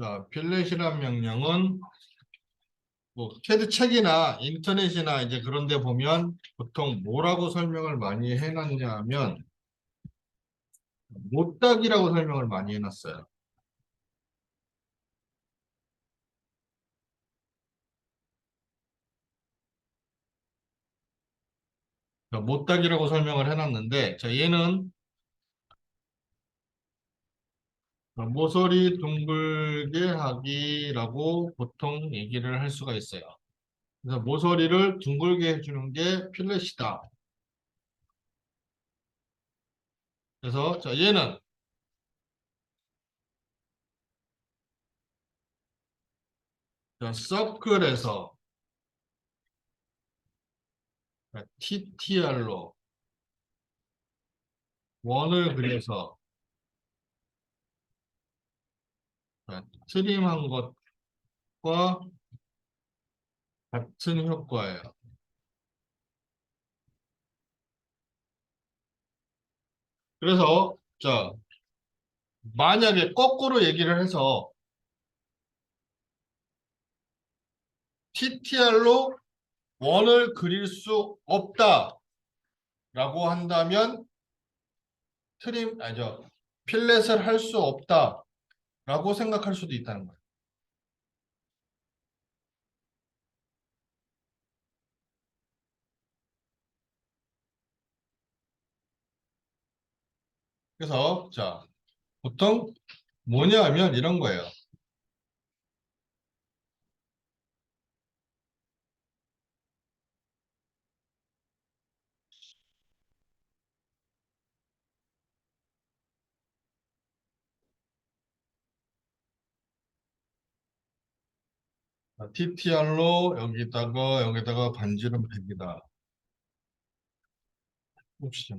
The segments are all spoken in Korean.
자, 필렛이란 명령은 뭐 캐드 책이나 인터넷이나 이제 그런 데 보면 보통 뭐라고 설명을 많이 해놨냐 하면 못닭이라고 설명을 많이 해놨어요. 자, 못닭이라고 설명을 해놨는데 자, 얘는 모서리 둥글게 하기라고 보통 얘기를 할 수가 있어요. 그래서 모서리를 둥글게 해주는 게 필렛이다. 그래서 자, 얘는 자, 서클에서 TTR로 원을 그려서 트림한 것과 같은 효과예요. 그래서 자, 만약에 거꾸로 얘기를 해서 TTR로 원을 그릴 수 없다라고 한다면 아니죠. 필렛을 할 수 없다라고 생각할 수도 있다는 거예요. 그래서 자, 보통 뭐냐 하면 이런 거예요. TTR로 여기다가 반지름 100이다. 혹시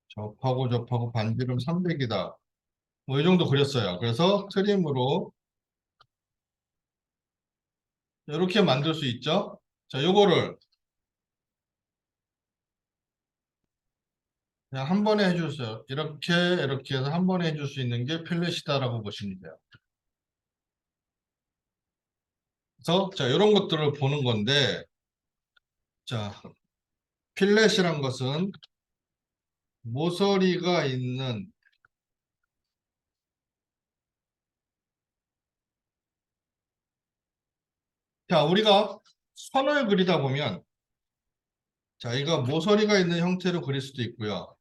접하고 반지름 300이다. 뭐 이 정도 그렸어요. 그래서 트림으로 이렇게 만들 수 있죠. 자, 요거를 그냥 한 번에 해주세요. 이렇게 해서 한 번에 해줄 수 있는 게 필렛이다라고 보시면 돼요. 그래서 자, 이런 것들을 보는 건데 자, 필렛이란 것은 모서리가 있는 자, 우리가 선을 그리다 보면 자, 이거 모서리가 있는 형태로 그릴 수도 있고요.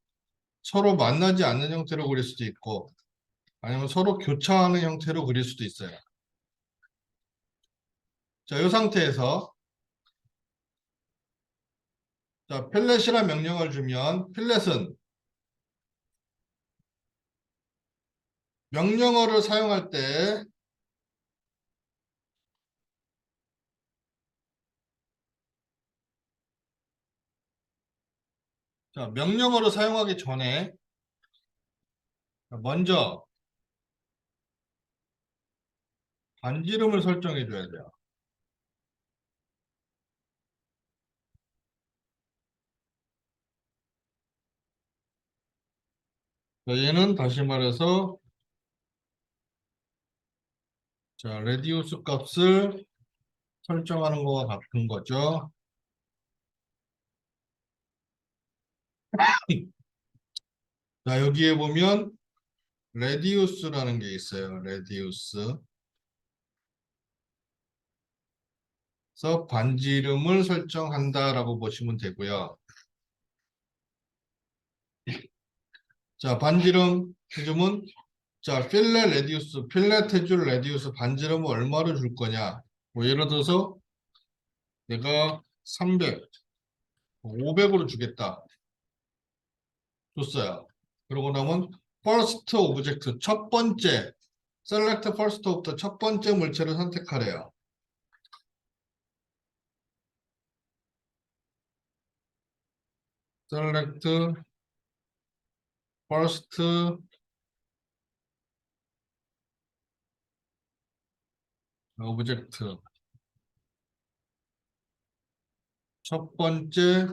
서로 만나지 않는 형태로 그릴 수도 있고 아니면 서로 교차하는 형태로 그릴 수도 있어요. 자, 이 상태에서 자, 필렛이란 명령을 주면 필렛은 명령어를 사용할 때 자, 명령어를 사용하기 전에 먼저 반지름을 설정해 줘야 돼요. 자, 얘는 다시 말해서 자, 레디우스 값을 설정하는 거와 같은 거죠. 자, 여기에 보면 레디우스라는 게 있어요. 레디우스. 그래서 반지름을 설정한다라고 보시면 되고요. 자, 반지름 해주면 자, 필렛 해줄 레디우스 반지름을 얼마로 줄 거냐? 뭐 예를 들어서 내가 300, 500으로 주겠다. 줬어요. 그러고 나면 first object 첫 번째 select first부터 첫 번째 물체를 선택하래요. select first object 첫 번째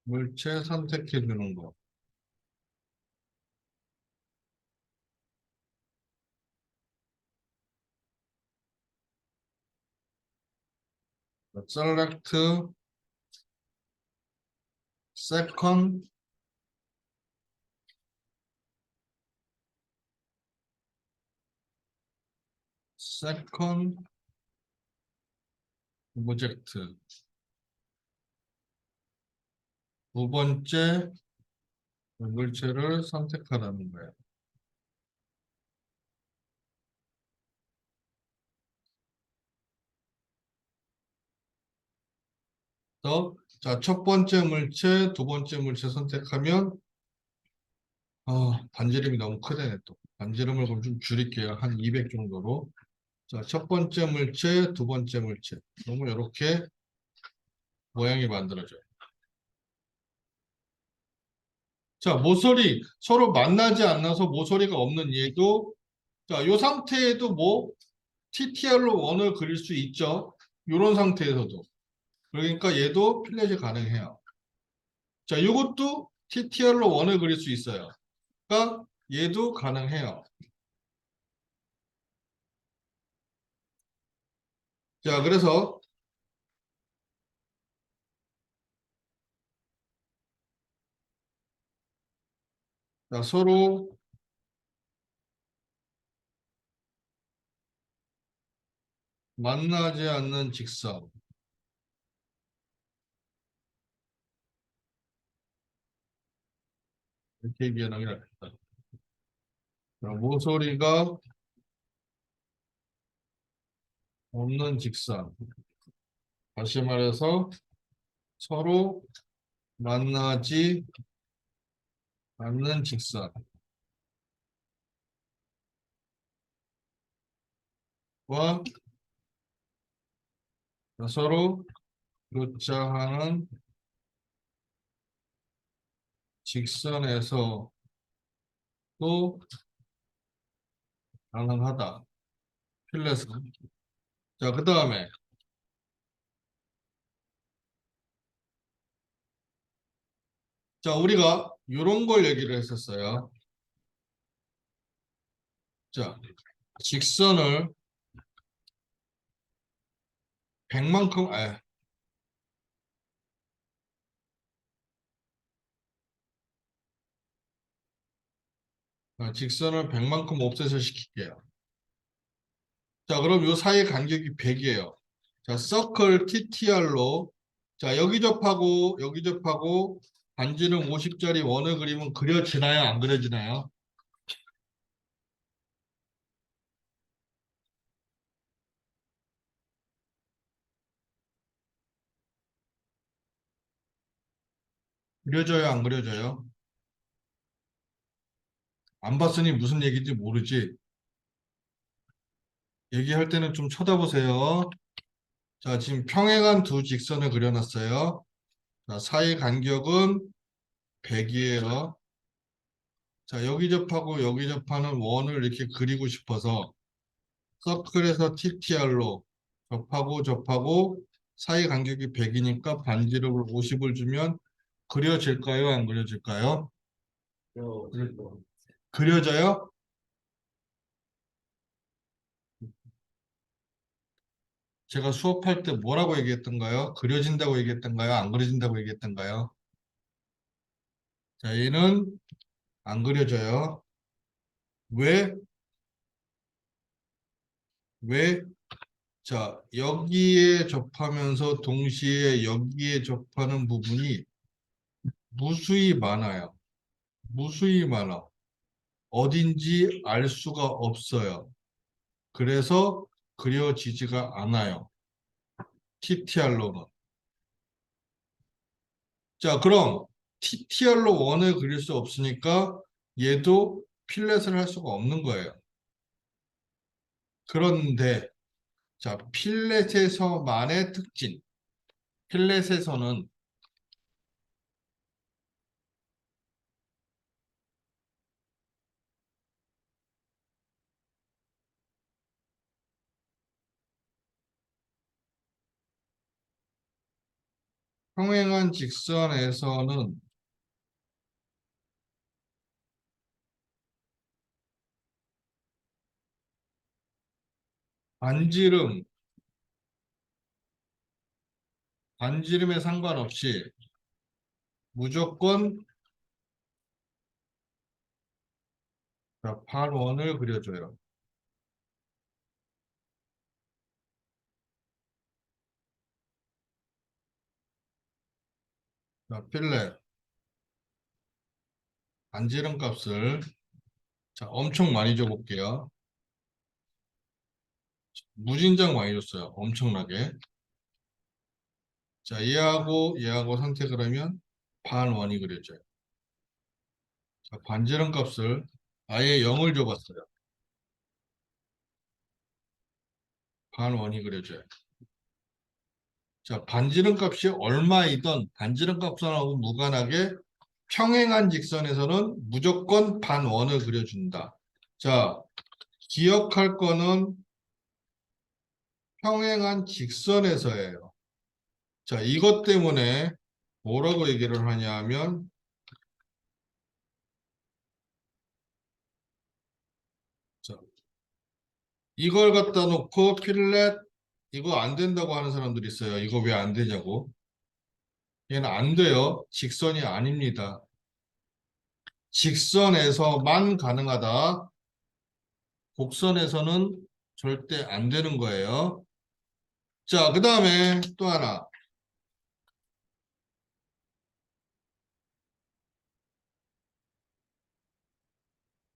물체 선택해 주는 거. select second second 오브젝트 두 번째 물체를 선택하라는 거예요. 자, 첫 번째 물체, 두 번째 물체 선택하면 반지름이 너무 크다네 또. 반지름을 그럼 좀 줄일게요. 한 200 정도로. 자, 첫 번째 물체, 두 번째 물체. 너무 이렇게 모양이 만들어져요. 자, 모서리 서로 만나지 않아서 모서리가 없는 얘도 자, 이 상태에도 뭐 TTR로 원을 그릴 수 있죠. 이런 상태에서도. 그러니까 얘도 필렛이 가능해요. 자, 이것도 TTR로 원을 그릴 수 있어요. 그러니까 얘도 가능해요. 자, 그래서 자, 서로 만나지 않는 직선. 이렇게 얘기하는 게 낫겠다. 자, 모서리가 없는 직선. 다시 말해서 서로 만나지 않는 직선과 서로 교차하는 직선에서도 가능하다. 필렛은. 자, 그 다음에 자, 우리가 이런 걸 얘기를 했었어요. 자, 직선을 100만큼 직선을 100만큼 옵셋을 시킬게요. 자, 그럼 요 사이 간격이 100이에요. 자, 서클 TTR로 자, 여기 접하고 여기 접하고 반지름 50짜리 원을 그리면 그려지나요? 안 그려지나요? 그려져요? 안 그려져요? 안 봤으니 무슨 얘기인지 모르지? 얘기할 때는 좀 쳐다보세요. 자, 지금 평행한 두 직선을 그려놨어요. 자, 사이 간격은 100이에요. 자, 여기 접하고 여기 접하는 원을 이렇게 그리고 싶어서 서클에서 TTR로 접하고 접하고 사이 간격이 100이니까 반지름을 50을 주면 그려질까요? 안 그려질까요? 그려져요? 제가 수업할 때 뭐라고 얘기했던가요? 그려진다고 얘기했던가요? 안 그려진다고 얘기했던가요? 자, 얘는 안 그려져요. 왜? 왜? 자, 여기에 접하면서 동시에 여기에 접하는 부분이 무수히 많아요. 무수히 많아. 어딘지 알 수가 없어요. 그래서 그려지지가 않아요. TTR로는. 자, 그럼 TTR로 원을 그릴 수 없으니까 얘도 필렛을 할 수가 없는 거예요. 그런데 자, 필렛에서만의 특징. 필렛에서는 평행한 직선에서는 반지름 반지름에 상관없이 무조건 반원을 그려줘요. 자, 필렛 반지름 값을 자, 엄청 많이 줘볼게요. 무진장 많이 줬어요. 엄청나게. 자, 얘하고 선택을 하면 반원이 그려져요. 자, 반지름 값을 아예 0을 줘봤어요. 반원이 그려져요. 자, 반지름 값이 얼마이든 반지름 값하고 무관하게 평행한 직선에서는 무조건 반원을 그려준다. 자, 기억할 거는 평행한 직선에서예요. 자, 이것 때문에 뭐라고 얘기를 하냐 하면 자, 이걸 갖다 놓고 필렛 이거 안 된다고 하는 사람들이 있어요. 이거 왜 안 되냐고. 얘는 안 돼요. 직선이 아닙니다. 직선에서만 가능하다. 곡선에서는 절대 안 되는 거예요. 자, 그 다음에 또 하나.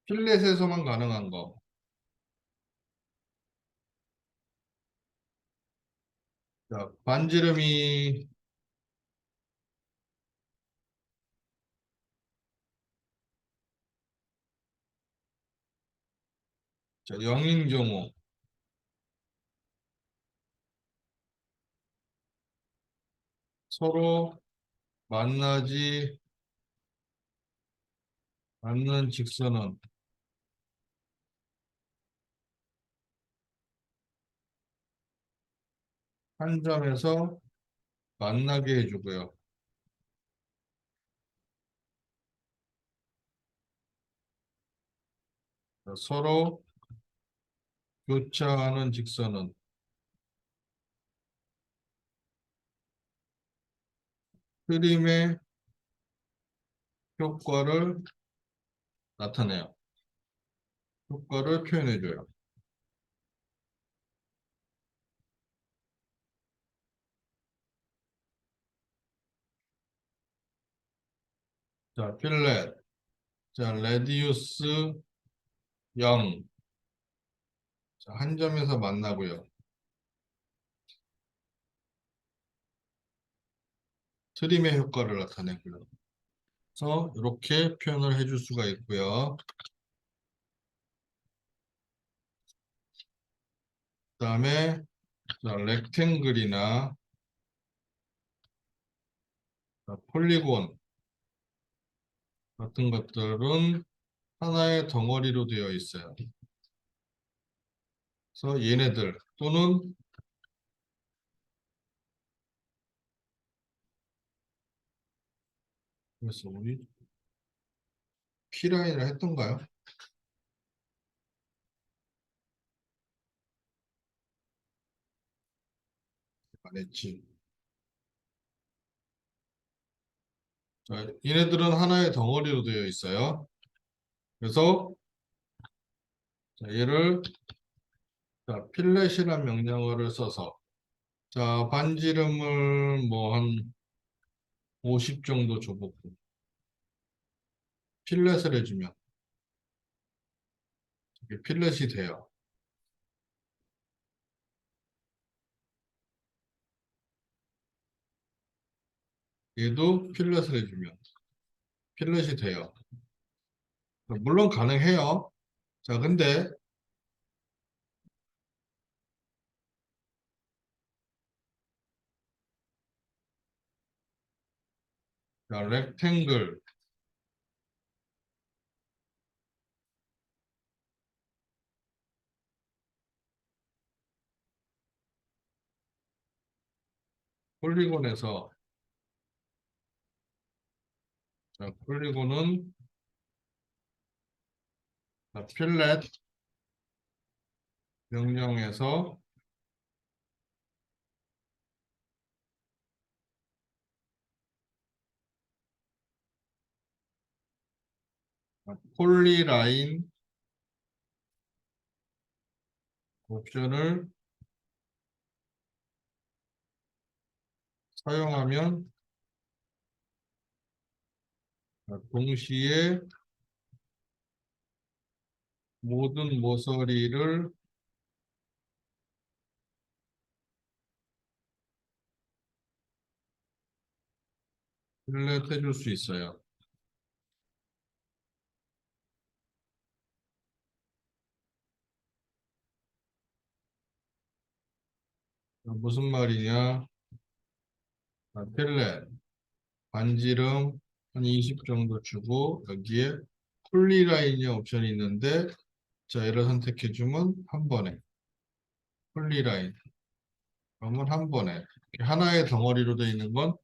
필렛에서만 가능한 거. 자, 반지름이 자, 0인 경우 서로 만나지 않는 직선은 한 점에서 만나게 해주고요. 자, 서로 교차하는 직선은 흐림의 효과를 나타내요. 효과를 표현해줘요. 자, 필렛. 자, 레디우스 0. 자, 한 점에서 만나고요. 트림의 효과를 나타내고요. 그래서 이렇게 표현을 해줄 수가 있고요. 그 다음에 렉탱글이나 폴리곤 같은 것들은 하나의 덩어리로 되어 있어요. 그래서 얘네들 또는 그래서 우리 P라인을 했던가요? 안 했지. 자, 얘네들은 하나의 덩어리로 되어 있어요. 그래서 자, 얘를 자, 필렛이라는 명령어를 써서 자, 반지름을 뭐 한 50 정도 줘보고 필렛을 해주면 이게 필렛이 돼요. 얘도 필렛을 해주면 필렛이 돼요. 물론 가능해요. 자, 근데 자, 렉탱글 폴리곤에서 자, 폴리곤은 자, 필렛 명령에서 폴리라인 옵션을 사용하면 동시에 모든 모서리를 필렛 해줄 수 있어요. 무슨 말이냐? 필렛, 반지름 한 20 정도 주고 여기에 폴리라인이 옵션이 있는데 자, 얘를 선택해주면 한 번에 폴리라인 그러면 한 번에 하나의 덩어리로 되어 있는 건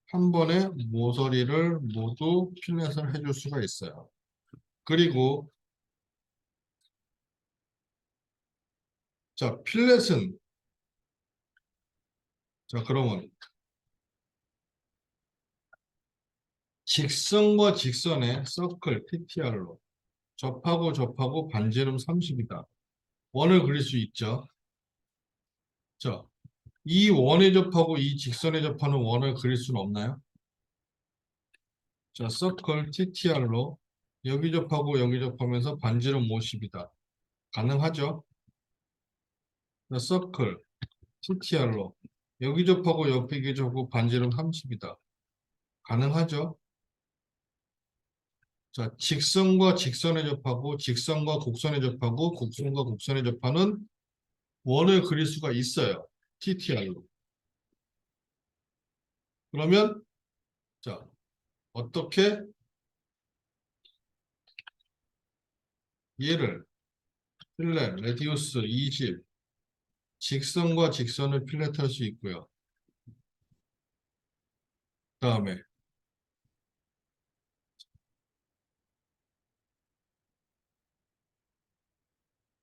한 번에 모서리를 모두 필렛을 해줄 수가 있어요. 그리고 자, 필렛은 자, 그러면 직선과 직선의 서클 PTR로 접하고 접하고 반지름 30이다. 원을 그릴 수 있죠. 자, 이 원에 접하고 이 직선에 접하는 원을 그릴 수는 없나요? 자, 서클 TTR로 여기 접하고 여기 접하면서 반지름 50이다. 가능하죠? 자, 서클 TTR로 여기 접하고 여기 접하고 반지름 30이다. 가능하죠? 자, 직선과 직선에 접하고 직선과 곡선에 접하고 곡선과 곡선에 접하는 원을 그릴 수가 있어요. TTR로. 그러면 자, 어떻게 얘를 필렛, 레디우스 20 직선과 직선을 필렛할 수 있고요. 그다음에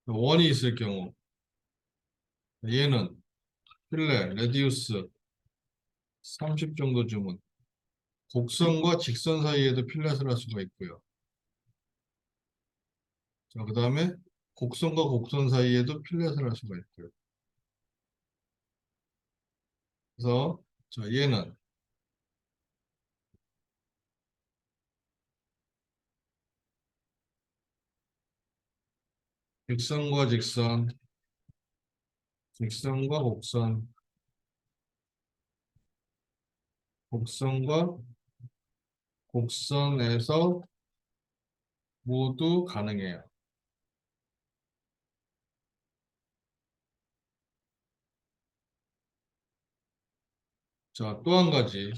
원이 있을 경우 얘는 필렛, 레디우스 30 정도 주면 곡선과 직선 사이에도 필렛을 할 수가 있고요. 자, 그다음에 곡선과 곡선 사이에도 필렛을 할 수가 있고요. 그래서 자, 얘는 직선과 직선, 직선과 곡선, 곡선과 곡선에서 모두 가능해요. 자, 또 한 가지.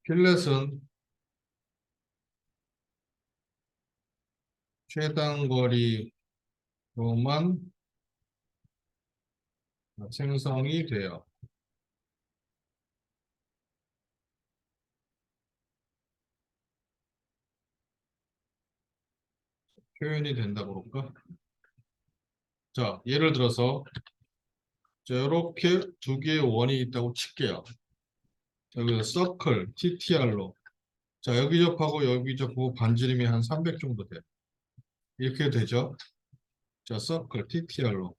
필렛은 최단 거리로만 생성이 돼요. 표현이 된다고 그럴까? 자, 예를 들어서 자, 이렇게 두 개의 원이 있다고 칠게요. 여기서 서클, TTR로 자, 여기 접하고 여기 접하고 반지름이 한 300 정도 돼. 이렇게 되죠. 자, 서클, TTR로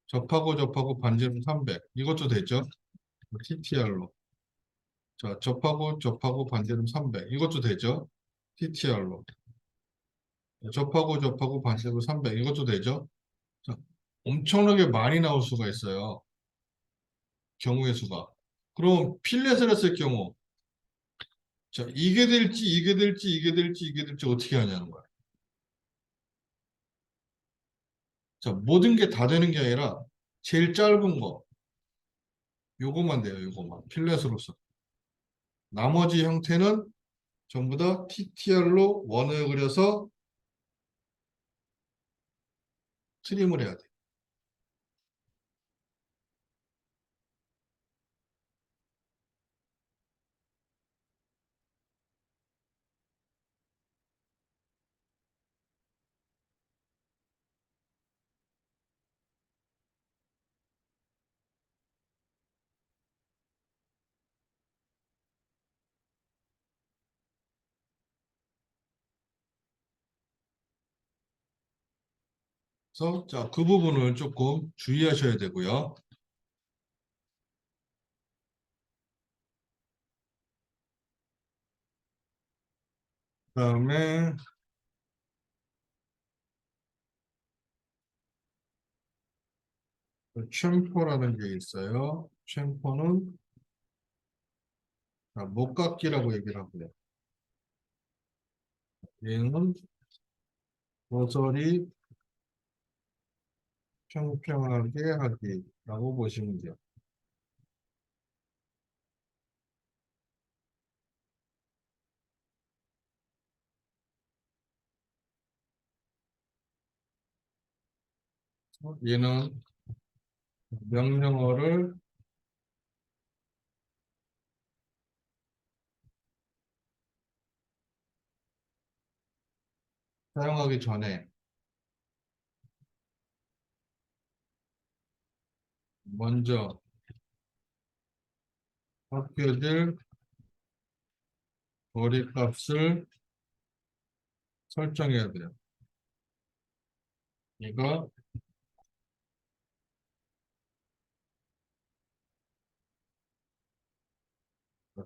접하고 접하고 반지름 300 이것도 되죠. TTR로 자, 접하고 접하고 반지름 300 이것도 되죠. TTR로 접하고 접하고 반지름 300 이것도 되죠. 자, 엄청나게 많이 나올 수가 있어요. 경우의 수가. 그럼 필렛을 했을 경우 자, 이게 될지 이게 될지 이게 될지 이게 될지 어떻게 하냐는 거야. 자, 모든 게 다 되는 게 아니라 제일 짧은 거 요거만 돼요. 요거만 필렛으로서. 나머지 형태는 전부 다 TTR로 원을 그려서 트림을 해야 돼. 그래서 자, 그 부분을 조금 주의하셔야 되고요. 그다음에 챔퍼라는 게 있어요. 챔퍼는 목깎기라고 얘기를 하고요. 얘는 모서리 평평하게 하기라고 보시면 돼요. 얘는 명령어를 사용하기 전에 먼저 학교들 거리값을 설정해야 돼요. 이거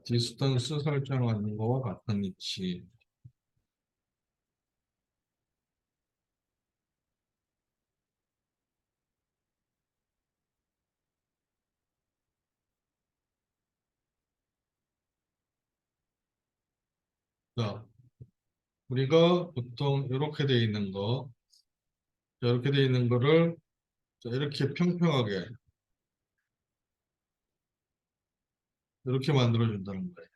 디스턴스 설정하는 거와 같은 위치. 자, 우리가 보통 이렇게 돼 있는 거, 이렇게 돼 있는 거를 자, 이렇게 평평하게 이렇게 만들어 준다는 거예요.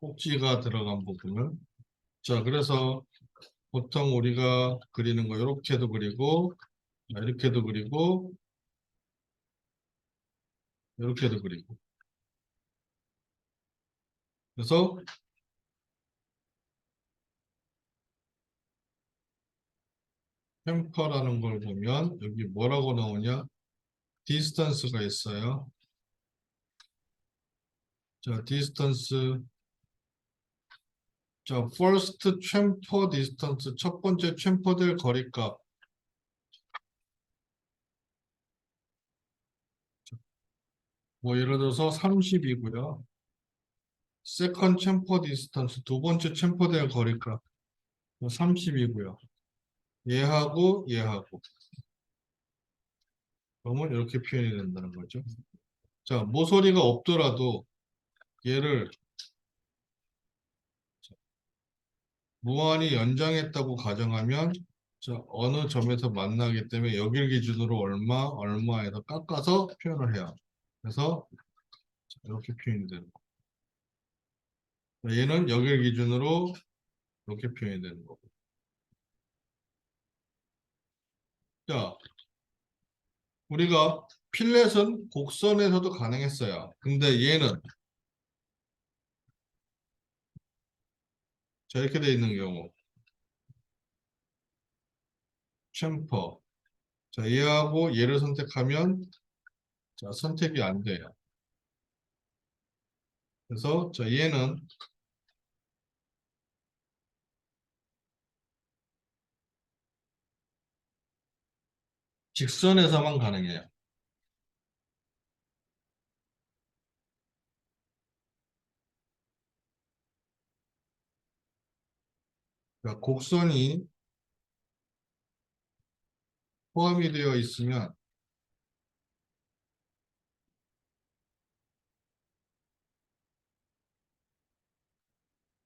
꼭지가 들어간 부분을. 자, 그래서 보통 우리가 그리는 거 이렇게도 그리고 이렇게도 그리고 이렇게도 그리고. 그래서 템퍼라는 걸 보면 여기 뭐라고 나오냐? 디스턴스가 있어요. 자, 디스턴스. 자, first chamfer distance 첫 번째 챔퍼될 거리값. 뭐 예를 들어서 30이고요. second chamfer distance 두 번째 챔퍼될 거리값 30이고요. 얘하고 얘하고. 그러면 이렇게 표현이 된다는 거죠. 자, 모서리가 없더라도 얘를 무한히 연장했다고 가정하면 자, 어느 점에서 만나기 때문에 여길 기준으로 얼마에서 깎아서 표현을 해요. 그래서 이렇게 표현이 되는 거예요. 얘는 여길 기준으로 이렇게 표현이 되는 거고. 자, 우리가 필렛은 곡선에서도 가능했어요. 근데 얘는 자, 이렇게 돼 있는 경우 챔퍼. 자, 얘하고 얘를 선택하면 자, 선택이 안 돼요. 그래서 자, 얘는 직선에서만 가능해요. 그러니까 곡선이 포함이 되어 있으면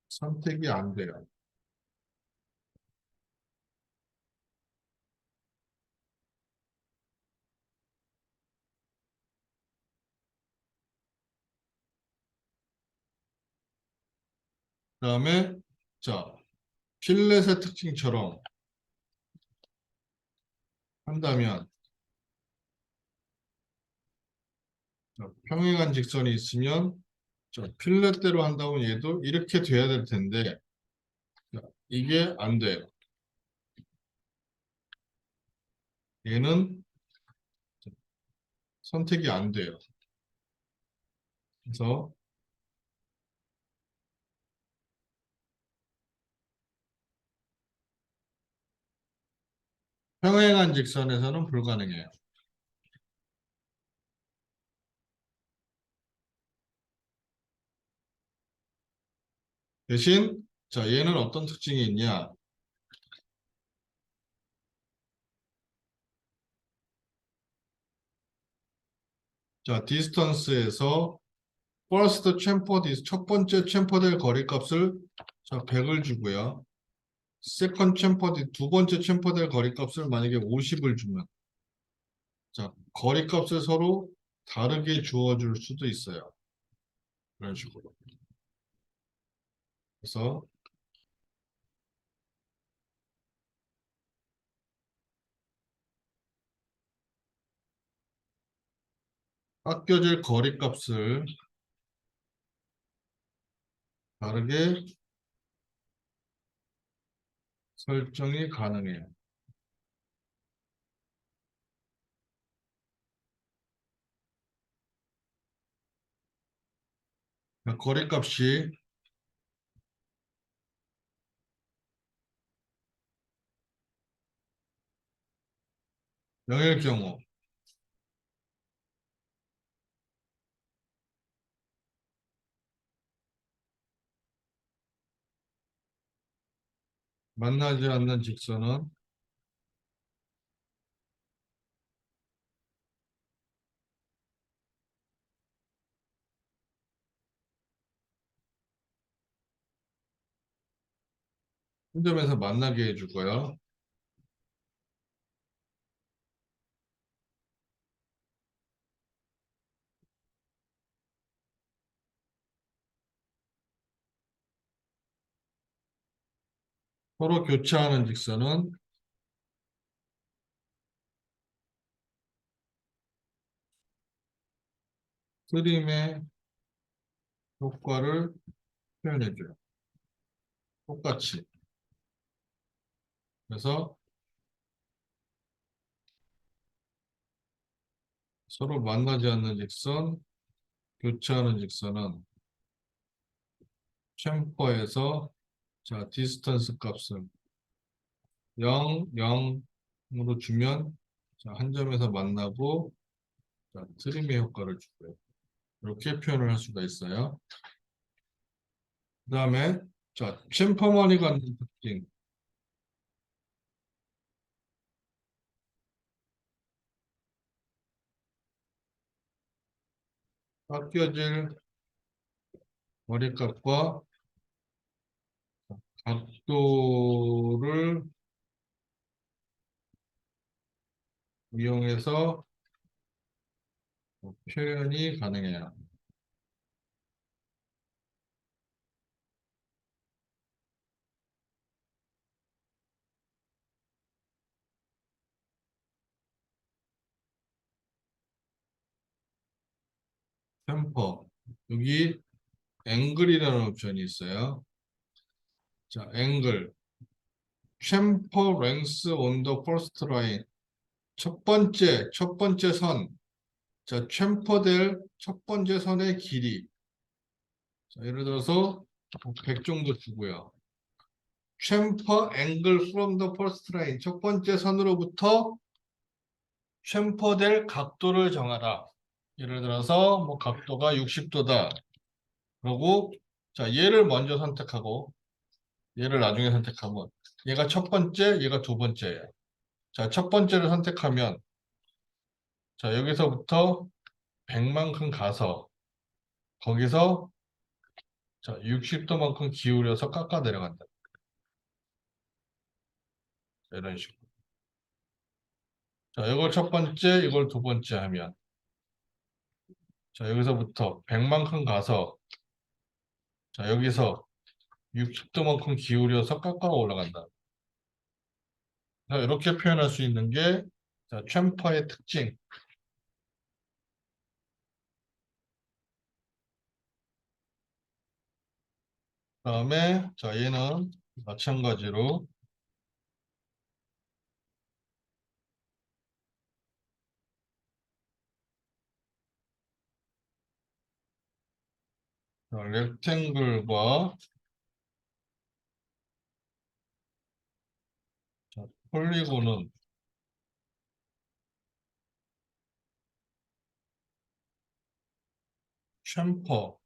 선택이 안 돼요. 그다음에 자, 필렛의 특징처럼 한다면 자, 평행한 직선이 있으면 자, 필렛대로 한다면 얘도 이렇게 돼야 될 텐데 자, 이게 안 돼요. 얘는 선택이 안 돼요. 그래서 평행한 직선에서는 불가능해요. 대신 자, 얘는 어떤 특징이 있냐? 자, 디스턴스에서 퍼스트 챔퍼 첫 번째 챔퍼될 거리값을 자, 100을 주고요. 세컨 챔퍼디 두 번째 챔퍼될 거리값을 만약에 50을 주면 자, 거리값을 서로 다르게 주어줄 수도 있어요. 그런 식으로. 그래서 깎여질 거리값을 다르게 설정이 가능해요. 그러니까 거리값이 0일 경우 만나지 않는 직선은 한 점에서 만나게 해주고요. 서로 교차하는 직선은 트림의 효과를 표현해줘요. 똑같이. 그래서 서로 만나지 않는 직선, 교차하는 직선은 챔퍼에서 자, 디스턴스 값을 0, 0으로 주면 자, 한 점에서 만나고 자, 트림의 효과를 주고요. 이렇게 표현을 할 수가 있어요. 그 다음에 자, 챔퍼만이 갖는 특징. 깎여질 머리값과 각도를 이용해서 표현이 가능해요. 챔퍼. 여기 앵글이라는 옵션이 있어요. 자, 앵글. 챔퍼 랭스 온 더 퍼스트 라인. 첫 번째 선. 자, 챔퍼될 첫 번째 선의 길이. 자, 예를 들어서 100 정도 주고요. 챔퍼 앵글 from the first line. 첫 번째 선으로부터 챔퍼될 각도를 정하라. 예를 들어서 뭐 각도가 60도다. 그러고 자, 얘를 먼저 선택하고 얘를 나중에 선택하면 얘가 첫 번째, 얘가 두 번째예요. 자, 첫 번째를 선택하면 자, 여기서부터 100만큼 가서 거기서 자, 60도만큼 기울여서 깎아 내려간다. 자, 이런 식으로. 자, 이걸 첫 번째, 이걸 두 번째 하면 자, 여기서부터 100만큼 가서 자, 여기서 60도만큼 기울여서 깎아 올라간다. 자, 이렇게 표현할 수 있는 게 자, 챔퍼의 특징. 그다음에 자, 얘는 마찬가지로 렉탱글과 자, 폴리곤은 챔퍼.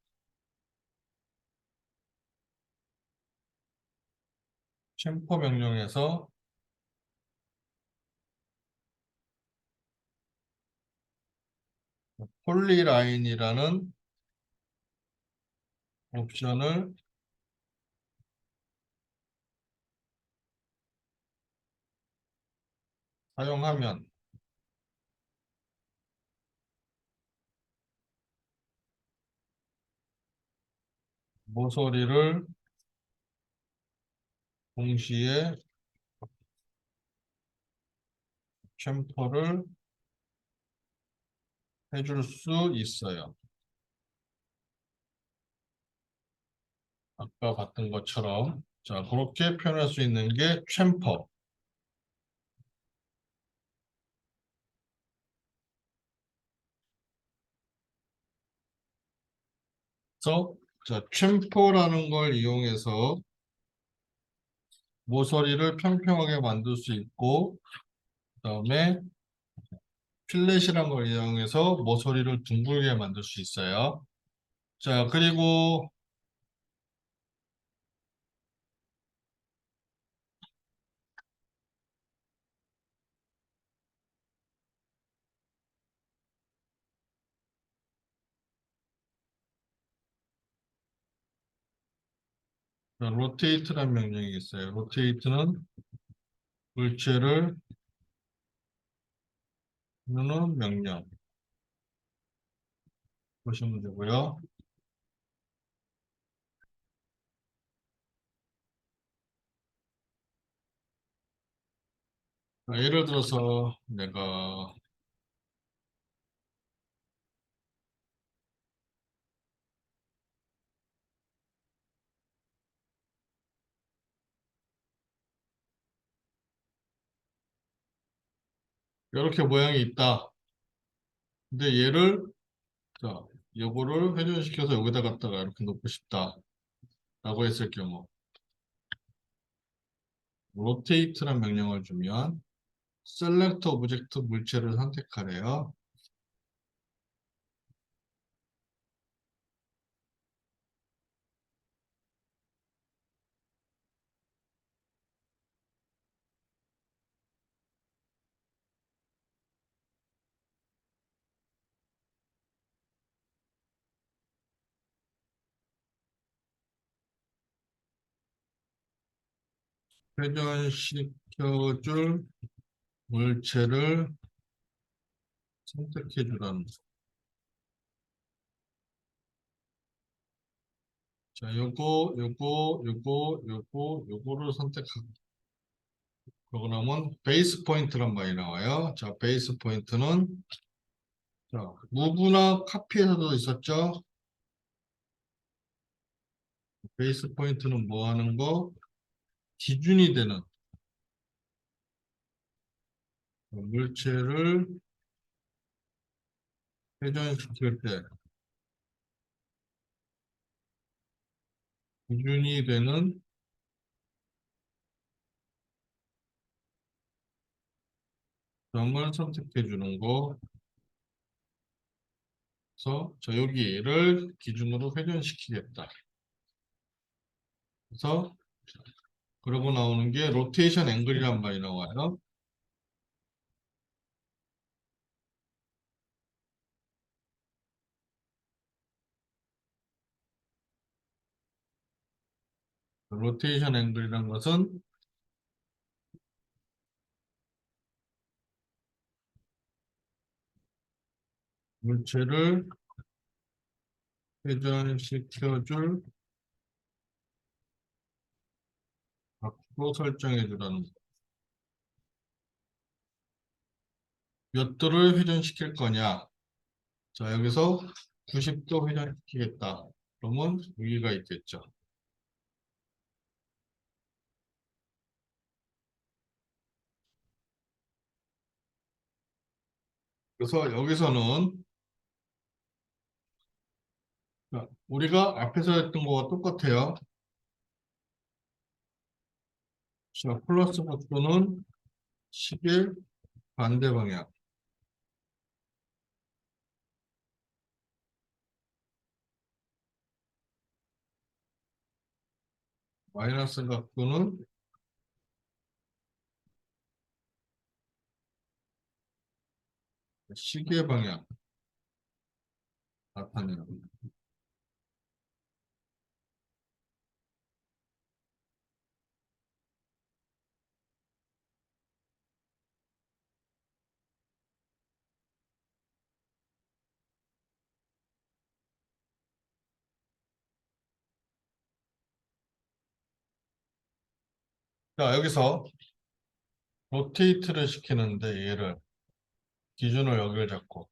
챔퍼 명령에서 폴리라인이라는 옵션을 사용하면 모서리를 동시에 챔퍼를 해줄 수 있어요. 아까 봤던 것처럼 자 그렇게 표현할 수 있는 게 챔퍼. 그래서 자 챔퍼라는 걸 이용해서 모서리를 평평하게 만들 수 있고 그다음에 필렛이라는 걸 이용해서 모서리를 둥글게 만들 수 있어요. 자 그리고 로테이트라는 명령이 있어요. 로테이트는 물체를 누르는 명령 보시면 되고요. 자, 예를 들어서 내가 이렇게 모양이 있다. 근데 얘를 자 요거를 회전시켜서 여기다 갖다가 이렇게 놓고 싶다. 라고 했을 경우 로테이트란 명령을 주면 셀렉트 오브젝트 물체를 선택하래요. 회전시켜줄 물체를 선택해 주라는 자, 요거를 선택하고 그러고 나면 베이스 포인트란 말이 나와요. 자, 베이스 포인트는 자, 무브나 카피에서도 있었죠. 베이스 포인트는 뭐 하는 거? 기준이 되는 물체를 회전시킬 때 기준이 되는 점을 선택해 주는 거. 그래서 저 여기를 기준으로 회전시키겠다. 그래서 그러고 나오는 게 로테이션 앵글이란 말이 나와요. 로테이션 앵글이란 것은 물체를 회전시켜줄 각도 설정해 주라는 거. 몇 도를 회전시킬 거냐? 자, 여기서 90도 회전시키겠다. 그러면 여기가 있겠죠. 그래서 여기서는 자, 우리가 앞에서 했던 거와 똑같아요. 자, 플러스 복도는 11 반대 방향. 마이너스 각도는 시계 방향 나타내요. 자, 여기서 로테이트를 시키는데 얘를 기준을 여기를 잡고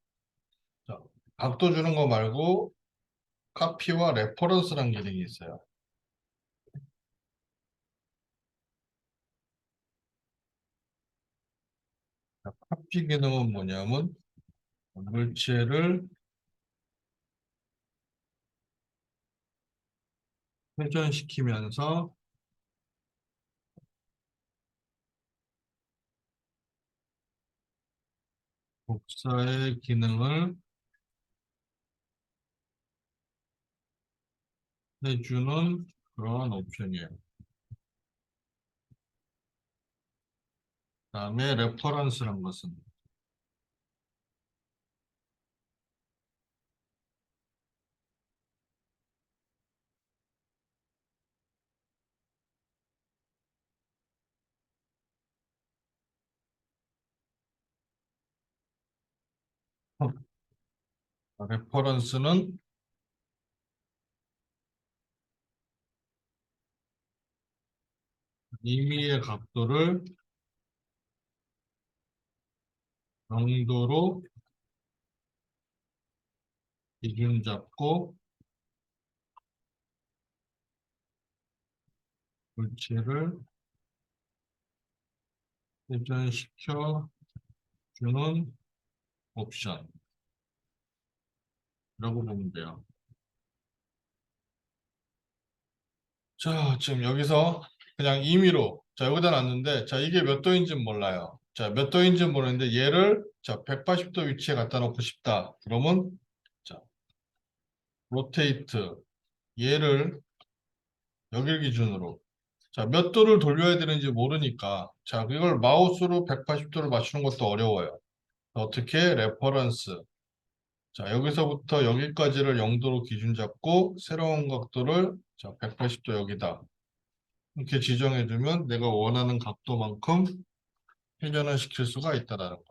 자, 각도 주는 거 말고 카피와 레퍼런스라는 기능이 있어요. 자, 카피 기능은 뭐냐면 물체를 회전시키면서 복사의 기능을 해주는 그런 옵션이에요. 그다음에 레퍼런스란 것은 레퍼런스는 임의의 각도를 정도로 기준 잡고 물체를 회전시켜 주는 옵션이라고 보면 돼요. 자, 지금 여기서 그냥 임의로 자, 여기다 놨는데 자, 이게 몇 도인지는 몰라요. 자, 몇 도인지는 모르는데 얘를 자, 180도 위치에 갖다 놓고 싶다. 그러면 자, 로테이트 얘를 여길 기준으로 자, 몇 도를 돌려야 되는지 모르니까 자, 이걸 마우스로 180도를 맞추는 것도 어려워요. 어떻게 레퍼런스 자, 여기서부터 여기까지를 0도로 기준 잡고 새로운 각도를 자, 180도 여기다 이렇게 지정해주면 내가 원하는 각도만큼 회전을 시킬 수가 있다라는 거.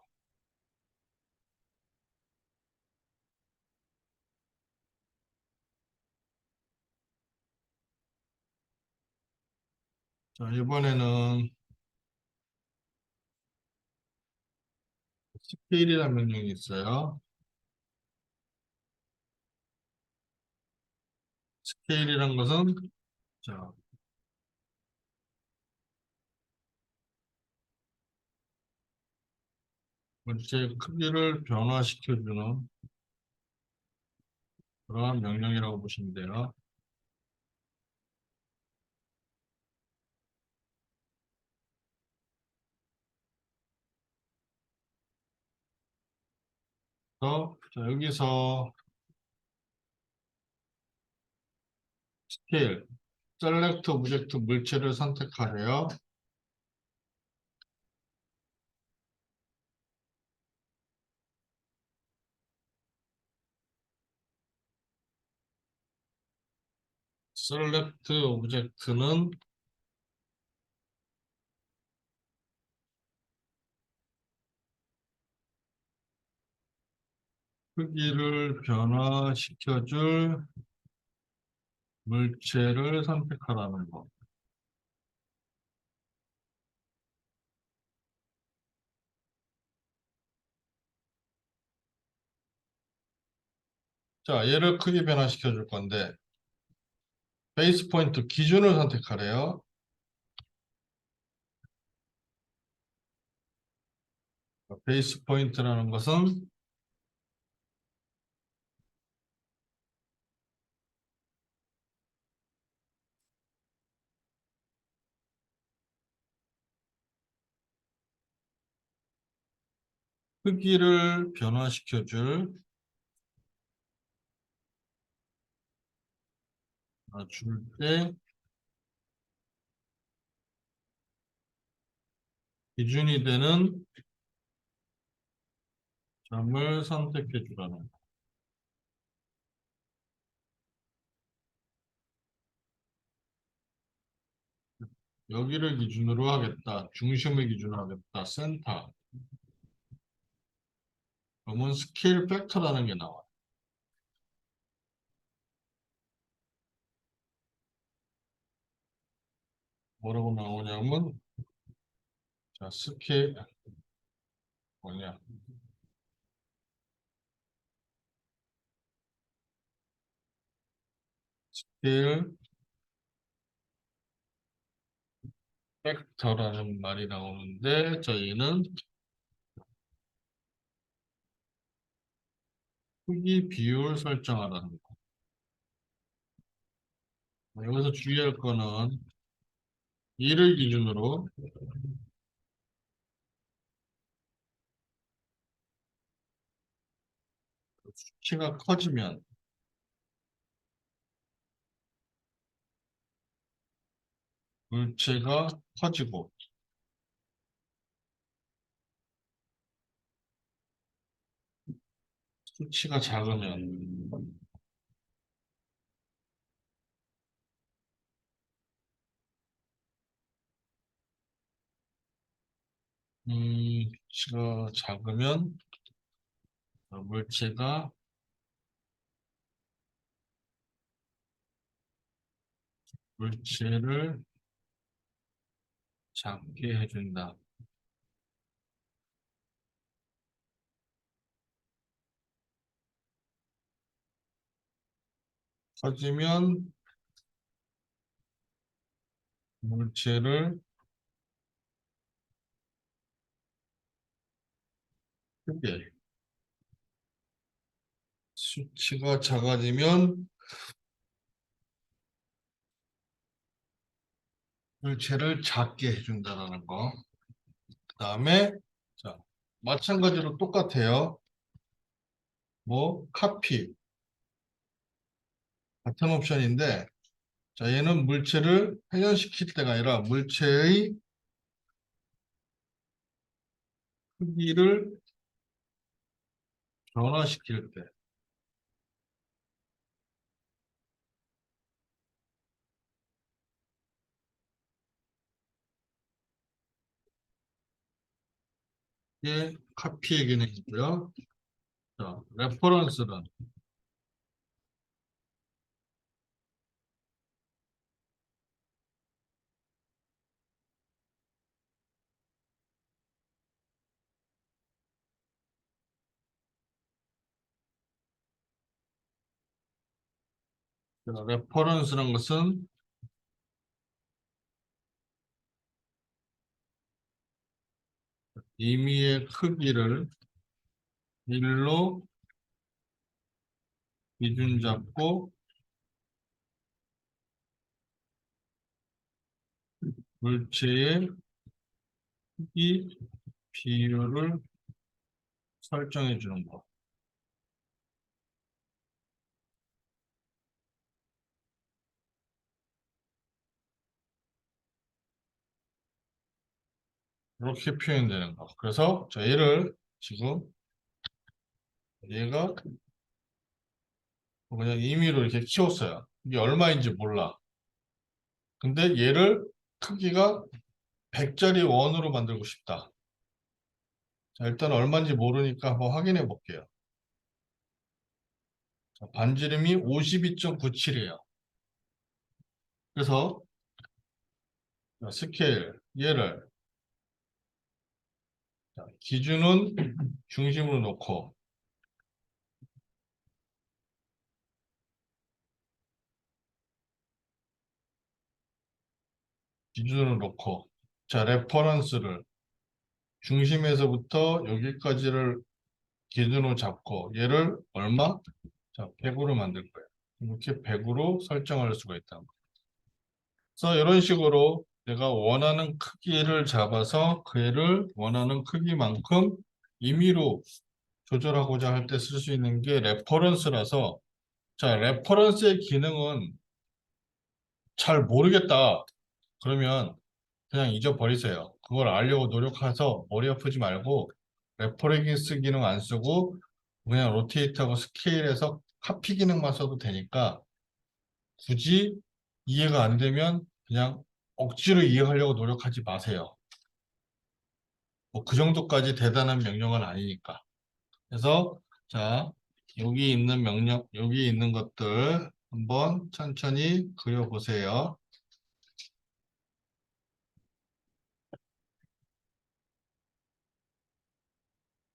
자, 이번에는 스케일이라는 명령이 있어요. 스케일이란 것은 자, 물체 크기를 변화시켜주는 그러한 명령이라고 보시면 돼요. 자, 여기서 스케일, 셀렉트 오브젝트 물체를 선택하래요. 셀렉트 오브젝트는 크기를 변화시켜줄 물체를 선택하라는 거. 자, 얘를 크기 변화시켜 줄 건데 베이스 포인트 기준을 선택하래요. 베이스 포인트라는 것은 크기를 변화시켜 줄 때 기준이 되는 점을 선택해 주라는 거. 여기를 기준으로 하겠다. 중심을 기준으로 하겠다. 센터. 그러면 스케일 팩터라는 게 나와. 뭐라고 나오냐면, 자, 스케일, 뭐냐. 스케일 팩터라는 말이 나오는데, 저희는 크기 비율 설정하라는 거. 여기서 주의할 거는 이를 기준으로 수치가 커지면 물체가 커지고 수치가 작으면 수치가 작으면 물체가 물체를 작게 해준다. 커지면 물체를 크게, 수치가 작아지면 물체를 작게 해준다는 거. 그 다음에 자 마찬가지로 똑같아요. 뭐 카피 같은 옵션인데 자 얘는 물체를 회전시킬 때가 아니라 물체의 크기를 변화시킬 때 이게 카피의 기능이고요. 자 레퍼런스는 레퍼런스란 것은 임의의 크기를 1로 기준 잡고 물체의 크기 비율을 설정해 주는 거. 이렇게 표현되는 거. 그래서 저 얘를 지금 얘가 그냥 임의로 이렇게 키웠어요. 이게 얼마인지 몰라. 근데 얘를 크기가 100짜리 원으로 만들고 싶다. 자, 일단 얼마인지 모르니까 한번 확인해 볼게요. 자, 반지름이 52.97이에요. 그래서 스케일 얘를 기준은 중심으로 놓고 기준으로 놓고 자 레퍼런스를 중심에서부터 여기까지를 기준으로 잡고 얘를 얼마? 자 100으로 만들 거예요. 이렇게 100으로 설정할 수가 있다. 그래서 이런 식으로 내가 원하는 크기를 잡아서 그 애를 원하는 크기만큼 임의로 조절하고자 할 때 쓸 수 있는 게 레퍼런스라서 자 레퍼런스의 기능은 잘 모르겠다. 그러면 그냥 잊어버리세요. 그걸 알려고 노력해서 머리 아프지 말고 레퍼링스 기능 안 쓰고 그냥 로테이트하고 스케일해서 카피 기능만 써도 되니까 굳이 이해가 안 되면 그냥 억지로 이해하려고 노력하지 마세요. 뭐 그 정도까지 대단한 명령은 아니니까. 그래서 자, 여기 있는 명령, 여기 있는 것들 한번 천천히 그려보세요.